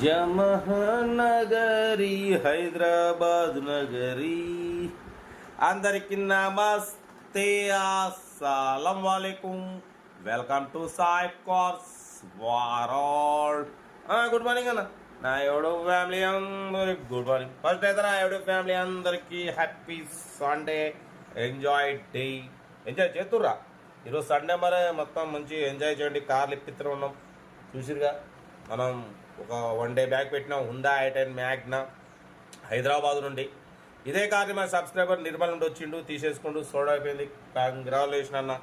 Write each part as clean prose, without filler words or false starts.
జమహనగరి హైదరాబాద్ నగరి. అందరికి నమస్తే, అస్సలం వాలేకుం. Welcome to Sai cars world. Good morning అన్న. నా ఎవడు ఫ్యామిలీ అందరికి గుడ్ మార్నింగ్. ఫస్ట్ అయితే నా ఎవడు ఫ్యామిలీ అందరికి happy Sunday, enjoy day. Enjoy చేతుర్రా. ఈరోజు సండే మరి మొత్తం మంచి ఎంజాయ్ చేయండి. కార్లు ఇప్పిస్తూ ఉన్నాం చూసిరుగా. మనం ఒక 1 డే బ్యాక్ పెట్టినాం హుండా i10 మ్యాగ్నా హైదరాబాద్ నుండి. ఇదే కార్ని మన సబ్స్క్రైబర్ నిర్మల్ నుండి వచ్చిండు, తీసేసుకుంటూ సోడా అయిపోయింది. కంగ్రాచులేషన్ అన్న.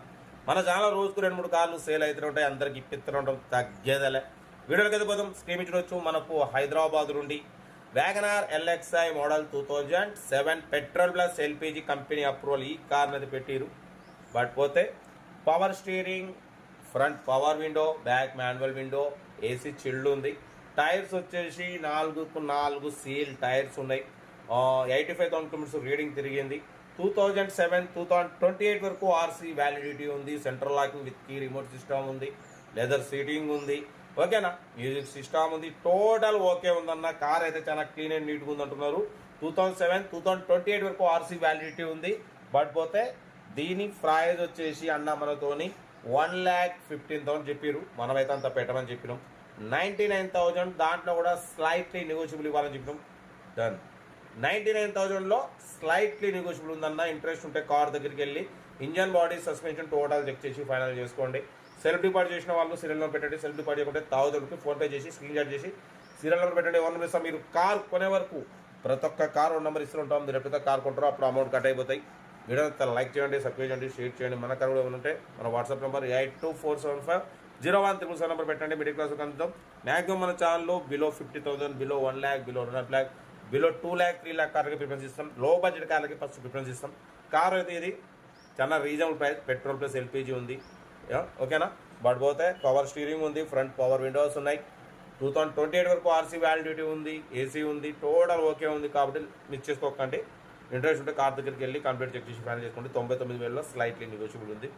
మన ఛానల్ రోజుకు 2-3 కార్లు సేల్ అవుతూ ఉంటాయి, అందరికి ఇప్పిస్తూ ఉంటాం, తగ్గేదలే. వీడియోకి అయితే పోతాం. స్క్రీన్ చూడొచ్చు. మనకు హైదరాబాద్ నుండి WagonR LXi model 2007 petrol plus LPG company approval ఈ కార్ని అయితే పెట్టిరు. బట్ పోతే power steering, front power window, back manual window, AC chilled ఉంది. టైర్స్ వచ్చేసి 4x4 సీల్ టైర్స్ ఉన్నాయి. 85,000 కిలోమీటర్స్ రీడింగ్ తిరిగింది. 2007-2028 వరకు ఆర్సీ వ్యాలిడిటీ ఉంది. Central locking with key remote system ఉంది. లెదర్ సీటింగ్ ఉంది. ఓకేనా, మ్యూజిక్ సిస్టమ్ ఉంది. టోటల్ ఓకే ఉందన్న. కార్ అయితే చాలా క్లీన్ అండ్ నీట్గా ఉంది అంటున్నారు. 2007-2028 వరకు ఆర్సీ వ్యాలిడిటీ ఉంది. బట్ పోతే దీని ప్రైజ్ వచ్చేసి అన్న మనతోని 1,15,000 చెప్పారు. మనమైతే అంత పెట్టమని చెప్పినాం. 99,000 దాంట్లో కూడా స్లైట్లీ నెగోషియబుల్ ఇవ్వాలని చెప్పినాం. డన్. 99,000లో స్లైట్లీ నెగోషియబుల్ ఉందన్న. ఇంట్రెస్ట్ ఉంటే కార్ దగ్గరికి వెళ్ళి engine, body, suspension total check చేసి ఫైనల్ చేసుకోండి. సెల్ఫ్ డిపాజిట్ చేసిన వాళ్ళు సీరియల్ నెంబర్ పెట్టండి. సెల్ఫ్ డిపాజిట్ చేయకుంటే 1,000 రూపీస్ ఫోన్పే చేసి స్క్రీన్ షాట్ చేసి సీరియల్ నెంబర్ పెట్టండి. 1 నెంబర్ ఇస్తాం. మీరు కార్ కొనే వరకు ప్రతి ఒక్క కార్ 1 నెంబర్ ఇస్తుంటాం. మీరు ఎప్పుడైతే కార్ కొంటారో అప్పుడు అమౌంట్ కట్ అయిపోతాయి. వీడియో లైక్ చేయండి, సబ్స్క్రైబ్ చేయండి, షేర్ చేయండి. మన కార్ కూడా ఏమైనా ఉంటే మన వాట్సాప్ నెంబర్ 82475013 నెంబర్ పెట్టండి. మిడిల్ క్లాస్ అందుతాం. మ్యాక్సిమం మన ఛానల్లో below 50,000, below 1 lakh, below 2 lakh, below 2 lakh, 3 lakh కార్లకి ప్రిఫరెన్స్ ఇస్తాం. లో బడ్జెట్ కార్లకి ఫస్ట్ ప్రిఫరెన్స్ ఇస్తాం. కార్ అయితే ఇది చాలా reasonable price. Petrol plus LPG ఉంది. ఓకేనా. బట్ పోతే పవర్ స్టీరింగ్ ఉంది, ఫ్రంట్ పవర్ విండోస్ ఉన్నాయి. 2028 వరకు ఆర్సీ వ్యాలిడిటీ ఉంది, ఏసీ ఉంది, టోటల్ ఓకే ఉంది. కాబట్టి మిస్ చేసుకోకండి. ఇంట్రెస్ట్ ఉంటే కార్ దగ్గరికి వెళ్ళి కంప్లీట్ చెక్ చేసి ఫైనల్ చేసుకోండి. 99,000లో స్లైట్లీ నెగోషియబుల్ ఉంది.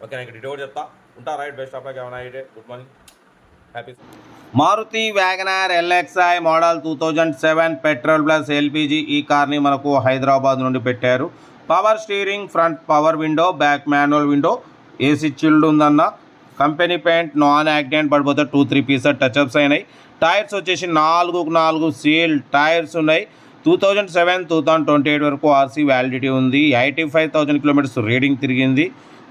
ఓకే, నేను ఇక్కడ డీటెయిల్ చెప్తా ఉంటా. Right, best of luck. ఏమైనా అయితే good morning, happy. Maruti wagon R LXi model 2007 petrol plus LPG ఈ కార్ని మనకు హైదరాబాద్ నుండి పెట్టారు. Power steering, front power window, back manual window, AC chilled ఉందన్న. Company paint, non accident. పడిపోతే 2-3 పీసెస్ టచ్అప్స్ అయినాయి. టైర్స్ వచ్చేసి 4x4 సీల్ టైర్స్ ఉన్నాయి. 2007-2028 వరకు ఆర్సీ వ్యాలిడిటీ ఉంది. 85,000 కిలోమీటర్స్ రీడింగ్ తిరిగింది.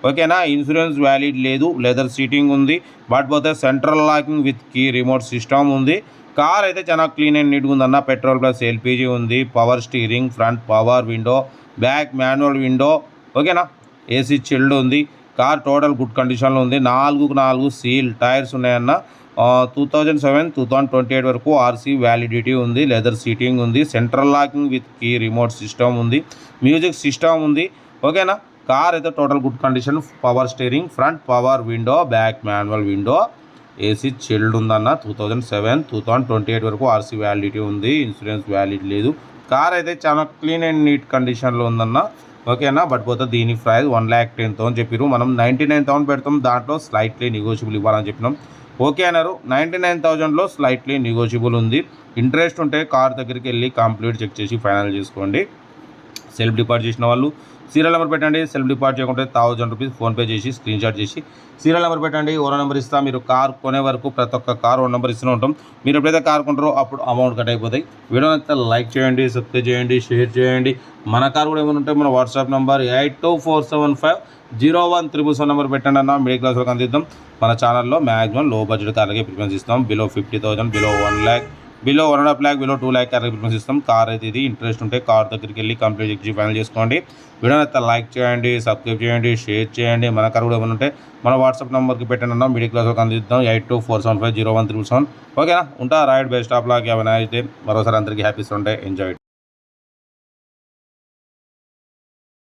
ఓకేనా. ఇన్సూరెన్స్ వ్యాలిడ్ లేదు. లెదర్ సీటింగ్ ఉంది. బట్ పోతే central locking with key remote system ఉంది. కార్ అయితే చాలా క్లీన్ అండ్ నీట్గా ఉందన్న. పెట్రోల్ ప్లస్ LPG ఉంది. Power steering, front power window, back manual window. ఓకేనా. ఏసీ చిల్డ్ ఉంది. కార్ టోటల్ గుడ్ కండిషన్లో ఉంది. 4x4 సీల్ టైర్స్ ఉన్నాయన్న. 2007-2028 వరకు ఆర్సీ వ్యాలిడిటీ ఉంది. లెదర్ సీటింగ్ ఉంది. Central locking with key remote system ఉంది. మ్యూజిక్ సిస్టమ్ ఉంది. ఓకేనా. కార్ అయితే total good condition. Power steering, front power window, back manual window, AC chilled ఉందన్న. 2007-2028 వరకు ఆర్సీ వ్యాలిడిటీ ఉంది. ఇన్సూరెన్స్ వ్యాలిడ్ లేదు. కార్ అయితే చాలా క్లీన్ అండ్ నీట్ కండిషన్లో ఉందన్న. ఓకేనా. బట్ పోతే దీని ప్రైస్ 1,10,000 చెప్పారు. మనం 99,000 పెడతాం. దాంట్లో స్లైట్లీ నెగోషియబుల్ ఇవ్వాలని చెప్పినాం. ఓకే అన్నారు. 99,000లో స్లైట్లీ నెగోషియబుల్ ఉంది. ఇంట్రెస్ట్ ఉంటే కార్ దగ్గరికి వెళ్ళి కంప్లీట్ చెక్ చేసి ఫైనల్ చేసుకోండి. సెల్ఫ్ డిపాజిట్ చేసిన వాళ్ళు సీరియల్ నెంబర్ పెట్టండి. సెల్ఫ్ డిపాజిట్ చేయకుంటే 1,000 రూపీస్ ఫోన్పే చేసి స్క్రీన్ షాట్ చేసి సీరియల్ నెంబర్ పెట్టండి. 1 నెంబర్ ఇస్తా. మీరు కార్ కొనే వరకు ప్రతి ఒక్క కార్ 1 నెంబర్ ఇస్తూనే ఉంటాం. మీరు ఎప్పుడైతే కార్ కొంటారో అప్పుడు అమౌంట్ కట్ అయిపోతాయి. వీడియోని అయితే లైక్ చేయండి, సబ్స్క్రైబ్ చేయండి, షేర్ చేయండి. మన కార్ కూడా ఏమైనా ఉంటే మన వాట్సాప్ నెంబర్ 82475013 నెంబర్ పెట్టండి అన్న. మిడిల్ క్లాస్ వరకు అందిద్దాం. మన ఛానల్లో మ్యాక్సిమం లో బడ్జెట్ కార్లకి ప్రిఫరెన్స్ ఇస్తాం. Below 50,000, below 1 lakh, below 1.5 lakh, below 2 lakh కార్లకి ప్రిఫరెన్స్ ఇస్తాం. కార్ అయితే ఇది. ఇంట్రెస్ట్ ఉంటే కార్ దగ్గరికి వెళ్ళి కంప్లీట్ చేసి ఫైనల్ చేసుకోండి. వీడియోని అయితే లైక్ చేయండి, సబ్స్క్రైబ్ చేయండి, షేర్ చేయండి. మన కార్ కూడా ఏమైనా ఉంటే మన వాట్సాప్ నెంబర్కి పెట్టండి అన్న. మిడిల్ క్లాస్ వరకు అందిద్దాం. 82475013. ఓకేనా. ఉంటా. Right, best of luck. ఏమైనా అయితే మరోసారి అందరికీ హ్యాపీ సండే, ఎంజాయ్.